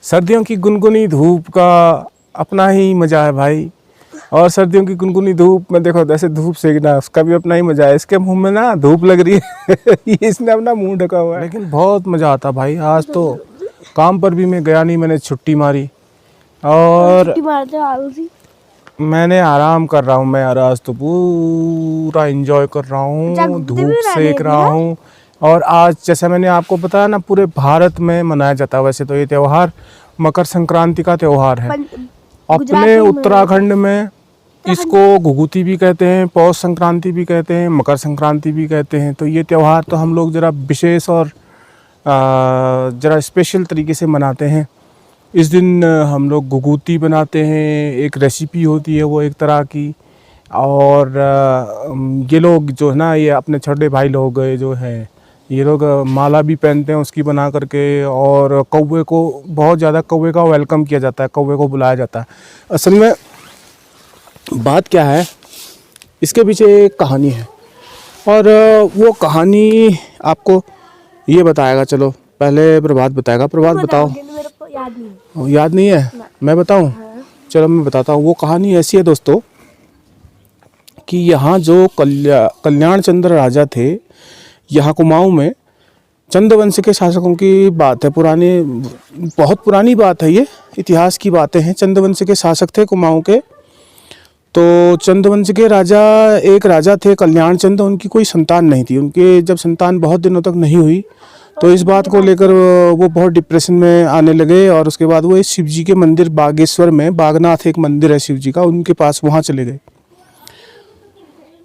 सर्दियों की गुनगुनी धूप का अपना ही मज़ा है भाई। और सर्दियों की गुनगुनी धूप में देखो जैसे धूप सेकना उसका भी अपना ही मज़ा है। इसके मुंह में ना धूप लग रही है इसने अपना मुंह ढका हुआ है, लेकिन बहुत मज़ा आता भाई। आज तो काम पर भी मैं गया नहीं, मैंने छुट्टी मारी और मैंने आराम कर रहा हूँ। मैं यार आज तो पूरा एंजॉय कर रहा हूँ, धूप सेक रहा हूँ। और आज जैसे मैंने आपको बताया ना, पूरे भारत में मनाया जाता है वैसे तो ये त्यौहार, मकर संक्रांति का त्यौहार है। अपने उत्तराखंड में इसको घुघुती भी कहते हैं, पौष संक्रांति भी कहते हैं, मकर संक्रांति भी कहते हैं। तो ये त्यौहार तो हम लोग ज़रा विशेष और ज़रा स्पेशल तरीके से मनाते हैं। इस दिन हम लोग घुघुती बनाते हैं, एक रेसिपी होती है वो एक तरह की। और ये लोग जो है ना, ये अपने छोटे भाई लोग जो हैं, ये लोग माला भी पहनते हैं उसकी बना करके। और कौवे को बहुत ज़्यादा कौवे का वेलकम किया जाता है, कौवे को बुलाया जाता है। असल में बात क्या है, इसके पीछे एक कहानी है और वो कहानी आपको ये बताएगा। चलो पहले प्रभात बताएगा। प्रभात बताओ। याद नहीं है? मैं बताऊं? चलो मैं बताता हूँ। वो कहानी ऐसी है दोस्तों कि यहाँ जो कल्याण चंद्र राजा थे, यहाँ कुमाऊं में चंद्रवंश के शासकों की बात है। पुरानी, बहुत पुरानी बात है, ये इतिहास की बातें हैं। चंद्रवंश के शासक थे कुमाऊं के। तो चंद्रवंश के राजा, एक राजा थे कल्याण चंद्र, उनकी कोई संतान नहीं थी। उनके जब संतान बहुत दिनों तक नहीं हुई तो इस बात को लेकर वो बहुत डिप्रेशन में आने लगे। और उसके बाद वो शिव जी के मंदिर बागेश्वर में, बागनाथ एक मंदिर है शिव जी का, उनके पास वहाँ चले गए।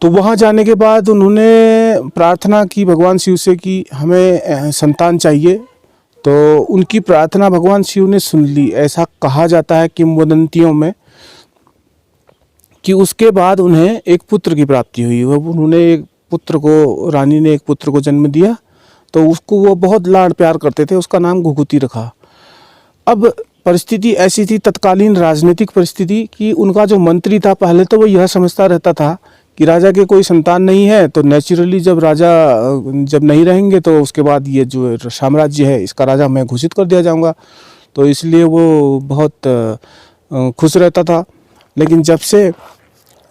तो वहाँ जाने के बाद उन्होंने प्रार्थना की भगवान शिव से कि हमें संतान चाहिए। तो उनकी प्रार्थना भगवान शिव ने सुन ली। ऐसा कहा जाता है किंवदंतियों में कि उसके बाद उन्हें एक पुत्र की प्राप्ति हुई। उन्होंने एक पुत्र को, रानी ने एक पुत्र को जन्म दिया। तो उसको वो बहुत लाड प्यार करते थे, उसका नाम घुघुती रखा। अब परिस्थिति ऐसी थी, तत्कालीन राजनीतिक परिस्थिति, कि उनका जो मंत्री था पहले तो वो यह समझता रहता था कि राजा के कोई संतान नहीं है तो नेचुरली जब राजा जब नहीं रहेंगे तो उसके बाद ये जो साम्राज्य है इसका राजा मैं घोषित कर दिया जाऊंगा। तो इसलिए वो बहुत खुश रहता था। लेकिन जब से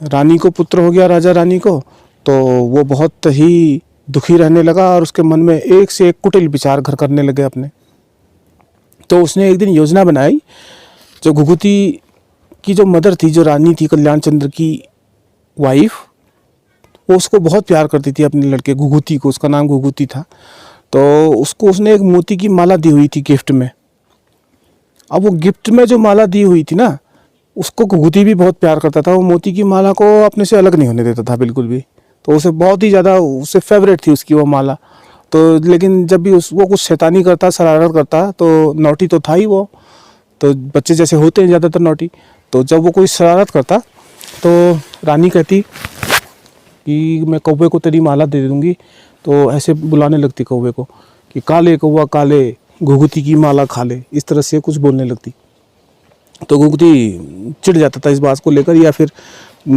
रानी को पुत्र हो गया, राजा रानी को, तो वो बहुत ही दुखी रहने लगा और उसके मन में एक से एक कुटिल विचार घर करने लगे अपने। तो उसने एक दिन योजना बनाई। जो घुघुती की जो मदर थी, जो रानी थी कल्याण चंद्र की वाइफ, वो उसको बहुत प्यार करती थी, अपने लड़के घुघुती को। उसका नाम घुघुती था। तो उसको उसने एक मोती की माला दी हुई थी गिफ्ट में। अब वो गिफ्ट में जो माला दी हुई थी ना, उसको घुघुती भी बहुत प्यार करता था। वो मोती की माला को अपने से अलग नहीं होने देता था बिल्कुल भी। तो उसे बहुत ही ज़्यादा, उससे फेवरेट थी उसकी वो माला। तो लेकिन जब भी वो कुछ शैतानी करता, शरारत करता, तो नौटी तो था ही वो, तो बच्चे जैसे होते हैं ज़्यादातर नौटी। तो जब वो कोई शरारत करता तो रानी कहती कि मैं कौवे को तेरी माला दे दूँगी। तो ऐसे बुलाने लगती कौवे को कि काले कौवा काले, घुघुती की माला खा ले, इस तरह से कुछ बोलने लगती। तो घुघुती चिढ़ जाता था इस बात को लेकर, या फिर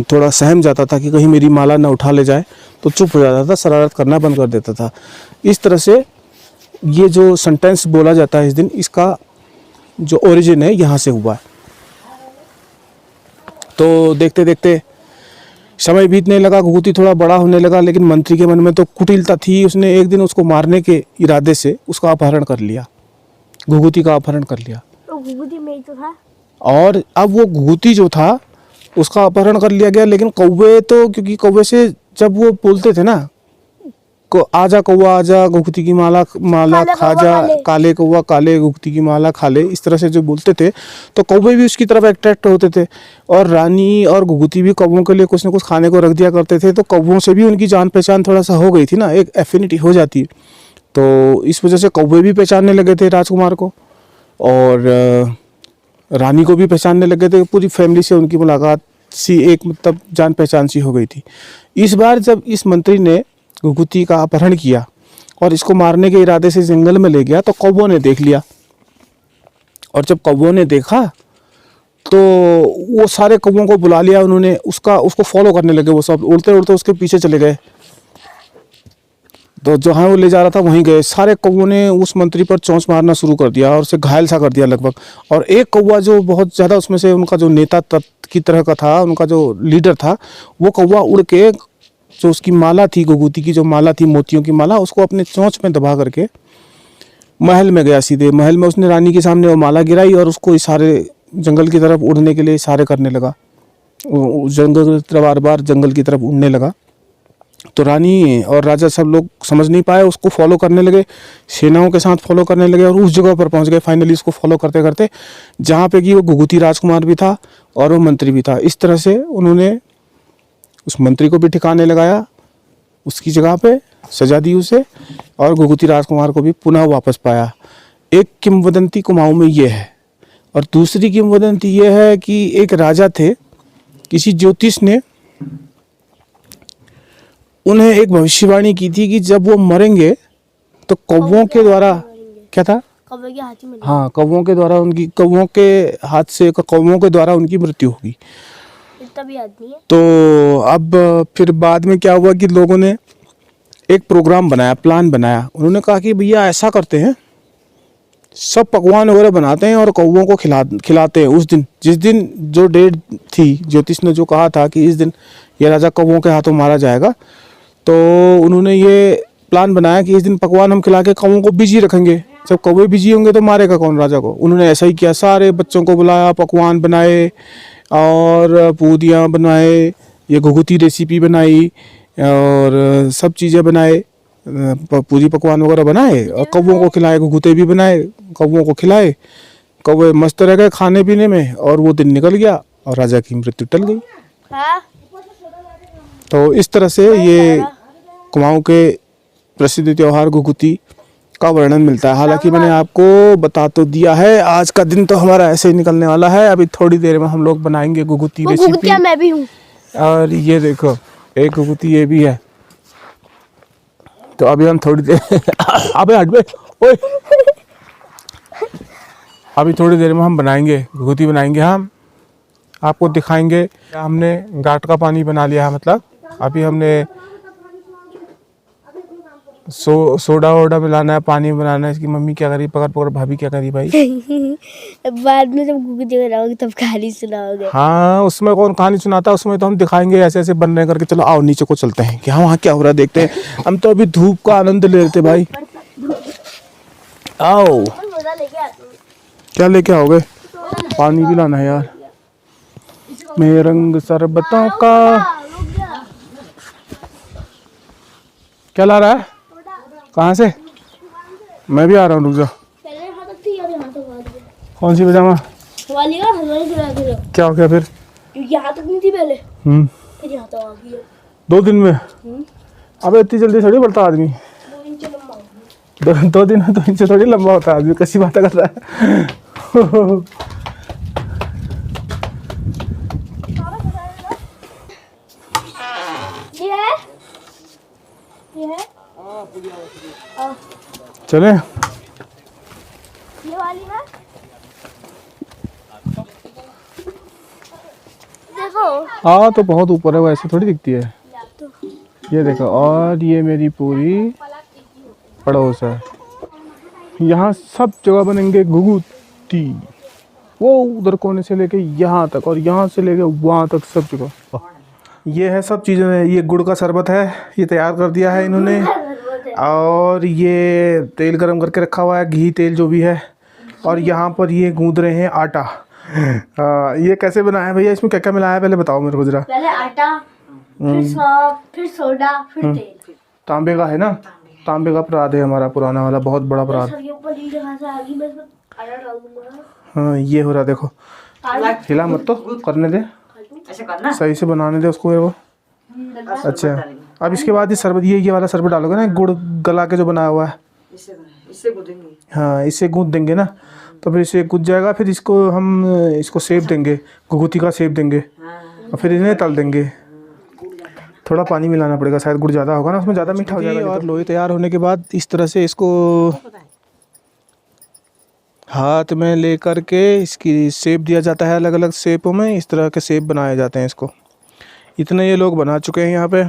थोड़ा सहम जाता था कि कहीं मेरी माला ना उठा ले जाए, तो चुप हो जाता था, शरारत करना बंद कर देता था। इस तरह से ये जो सेंटेंस बोला जाता है इस दिन, इसका जो ओरिजिन है यहाँ से हुआ है। तो देखते देखते समय बीतने लगा, घुघुती थोड़ा बड़ा होने लगा, लेकिन मंत्री के मन में तो कुटिलता थी। उसने एक दिन उसको मारने के इरादे से उसका अपहरण कर लिया, घुघुती का अपहरण कर लिया। तो घुघुती में ही तो था। और अब वो घुघुती जो था उसका अपहरण कर लिया गया। लेकिन कौवे तो, क्योंकि कौवे से जब वो बोलते थे ना, को आजा कौवा आजा, घुघुती की माला खा जा, काले कौवा काले, घुघुती की माला खा ले, इस तरह से जो बोलते थे, तो कौवे भी उसकी तरफ अट्रैक्ट होते थे। और रानी और घुघुती भी कौवों के लिए कुछ न कुछ खाने को रख दिया करते थे। तो कौवों से भी उनकी जान पहचान थोड़ा सा हो गई थी ना, एक एफिनिटी हो जाती है। तो इस वजह से कौवे भी पहचानने लगे थे राजकुमार को, और रानी को भी पहचानने लगे थे। पूरी फैमिली से उनकी मुलाकात सी, एक मतलब जान पहचान सी हो गई थी। इस बार जब इस मंत्री ने घुघुती का अपहरण किया और इसको मारने के इरादे से जंगल में ले गया, तो कौवों ने देख लिया। और जब कौवों ने देखा तो वो सारे कौवों को बुला लिया उन्होंने, उसको फॉलो करने लगे। वो सब उड़ते उड़ते उसके पीछे चले गए। तो जहाँ वो ले जा रहा था वहीं गए। सारे कौवों ने उस मंत्री पर चोंच मारना शुरू कर दिया और उसे घायल सा कर दिया लगभग। और एक कौवा जो बहुत ज़्यादा उसमें से उनका जो नेता तत्व की तरह का था, उनका जो लीडर था, वो कौवा उड़ के जो उसकी माला थी, घुघुती की जो माला थी, मोतियों की माला, उसको अपने चोंच में दबा करके महल में गया। सीधे महल में उसने रानी के सामने वो माला गिराई और उसको इशारे, जंगल की तरफ उड़ने के लिए इशारे करने लगा। जंगल की तरफ, बार बार जंगल की तरफ उड़ने लगा। तो रानी और राजा सब लोग समझ नहीं पाए, उसको फॉलो करने लगे, सेनाओं के साथ फॉलो करने लगे और उस जगह पर पहुंच गए फाइनली उसको फॉलो करते करते, जहाँ पे कि वो घुघुती राजकुमार भी था और वो मंत्री भी था। इस तरह से उन्होंने उस मंत्री को भी ठिकाने लगाया, उसकी जगह पे सजा दी उसे, और घुघुती राजकुमार को भी पुनः वापस पाया। एक किंवदंती कुमाऊं में ये है। और दूसरी किंवदंती ये है कि एक राजा थे, किसी ज्योतिष ने उन्हें एक भविष्यवाणी की थी कि जब वो मरेंगे तो कौवों के द्वारा, क्या था, कौवे के हाथ में। हाँ, कौवों के द्वारा उनकी, कौवों के हाथ से, कौवों के द्वारा उनकी मृत्यु होगी। इतना भी याद नहीं है। तो अब फिर बाद में क्या हुआ कि लोगों ने एक प्रोग्राम बनाया, प्लान बनाया। उन्होंने कहा कि भैया ऐसा करते हैं, सब पकवान वगैरह बनाते हैं और कौवों को खिलाते हैं उस दिन, जिस दिन जो डेट थी, ज्योतिष ने जो कहा था कि इस दिन ये राजा कौवों के हाथों मारा जाएगा। तो उन्होंने ये प्लान बनाया कि इस दिन पकवान हम खिला के कौवों को बिजी रखेंगे। जब कौवे बिजी होंगे तो मारेगा कौन राजा को। उन्होंने ऐसा ही किया, सारे बच्चों को बुलाया, पकवान बनाए और पूदियाँ बनाए, ये घुघुती रेसिपी बनाई और सब चीज़ें बनाए, पूरी पकवान वगैरह बनाए और कौवों को खिलाए, घुघुते भी बनाए, कौवों को खिलाए। कौवे मस्त रह गए खाने पीने में और वो दिन निकल गया और राजा की मृत्यु टल गई। हाँ? तो इस तरह से ये कुमाऊं के प्रसिद्ध त्योहार घुघुती का वर्णन मिलता है। हालांकि मैंने आपको बता तो दिया है, आज का दिन तो हमारा ऐसे ही निकलने वाला है। अभी थोड़ी देर में हम लोग बनाएंगे घुघुती रेसिपी। घुघुतिया मैं भी हूँ। और ये देखो, एक घुघुती ये भी है। तो अभी हम थोड़ी देर अबे हट बे, ओए, अभी थोड़ी देर में हम बनाएंगे घुघुती, बनाएंगे हम, आपको दिखाएंगे। हमने घाट का पानी बना लिया है, मतलब अभी हमने सोडा वोडा मिलाना है, पानी बनाना है। इसकी मम्मी क्या करी, पकड़ पकड़, भाभी क्या करी भाई। बाद में जब घुघुती बनाओगे तब कहानी सुनाओगे। हाँ, उसमें कौन कहानी सुनाता है, उसमें तो हम दिखाएंगे ऐसे ऐसे बन रहे करके। चलो आओ नीचे को चलते हैं, क्या वहाँ क्या हो रहा है देखते हैं। हम तो अभी धूप का आनंद ले रहे थे भाई। आओ, क्या लेके आओगे? पानी भी लाना है यार, मेरे रंग शरबतों का। क्या ला रहा है, कहाँ से? मैं भी आ रहा हूँ, रुक जा। कौन सी पजामा? क्या हो गया फिर? यहाँ तक नहीं थी पहले, फिर यहाँ तक आ गई। 2 दिन में? अबे इतनी जल्दी थोड़ी बढ़ता आदमी। 2 दिन में 2 इंच थोड़ी लंबा होता है आदमी, कैसी बातें कर रहा है। चले ये वाली ना, देखो। हाँ, तो बहुत ऊपर है, वैसे थोड़ी दिखती है। ये देखो, और ये मेरी पूरी पड़ोस है। यहाँ सब जगह बनेंगे घुघुती, वो उधर कोने से लेके यहाँ तक और यहाँ से लेके वहाँ तक सब जगह। ये है सब चीज़ें। ये गुड़ का शरबत है, ये तैयार कर दिया है इन्होंने। और ये तेल गरम करके रखा हुआ है, घी तेल जो भी है। और यहाँ पर ये गूंद रहे हैं आटा। ये कैसे बनाया है भैया, इसमें क्या क्या मिलाया है पहले बताओ मेरे को जरा। पहले आटा, फिर सौंफ, फिर सोडा, फिर तेल। तांबे का है ना, तांबे का परात है हमारा, पुराना वाला बहुत बड़ा परात। हाँ, ये हो रहा देखो, हिला मत तो, करने दे, सही से बनाने दे उसको वो। अच्छा, अब इसके बाद ये शरबत, ये वाला शरबत डालोगे ना, गुड़ गला के जो बनाया हुआ है, हाँ, इससे गूंद देंगे ना, तो फिर इसे गूंद जाएगा। फिर इसको हम इसको सेब देंगे, घुघुती का सेब देंगे और फिर इन्हें तल देंगे। थोड़ा पानी मिलाना पड़ेगा, शायद गुड़ ज़्यादा होगा ना, उसमें ज़्यादा मीठा हो जाएगा। और लोई तैयार होने के बाद इस तरह से इसको हाथ में लेकर के इसकी शेप दिया जाता है, अलग अलग शेपों में इस तरह के शेप बनाए जाते हैं इसको। इतने ये लोग बना चुके हैं यहाँ पे।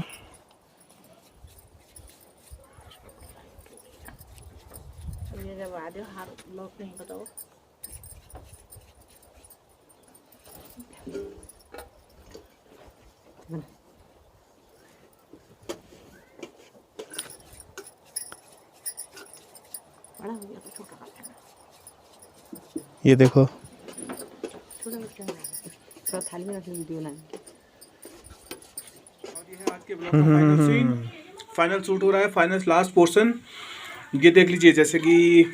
बड़ा हो गया तो छोटा कर देना। ये देखो छोटा बच्चा है, थोड़ा थाली में रख वीडियो बनाएंगे। और ये है आज के ब्लॉग का फाइनल सीन। फाइनल शूट हो रहा है, फाइनल लास्ट पोर्शन। ये देख लीजिए, जैसे कि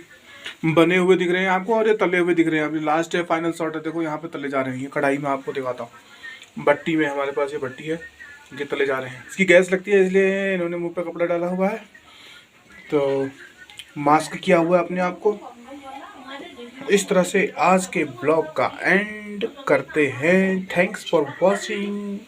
बने हुए दिख रहे हैं आपको और ये तले हुए दिख रहे हैं। अभी लास्ट है, फाइनल शॉट है। देखो यहाँ पे तले जा रहे हैं। ये कढ़ाई में आपको दिखाता हूँ, भट्टी में हमारे पास ये भट्टी है, ये तले जा रहे हैं। इसकी गैस लगती है इसलिए इन्होंने मुंह पे कपड़ा डाला हुआ है, तो मास्क किया हुआ है अपने आप को। इस तरह से आज के ब्लॉग का एंड करते हैं। Thanks for watching.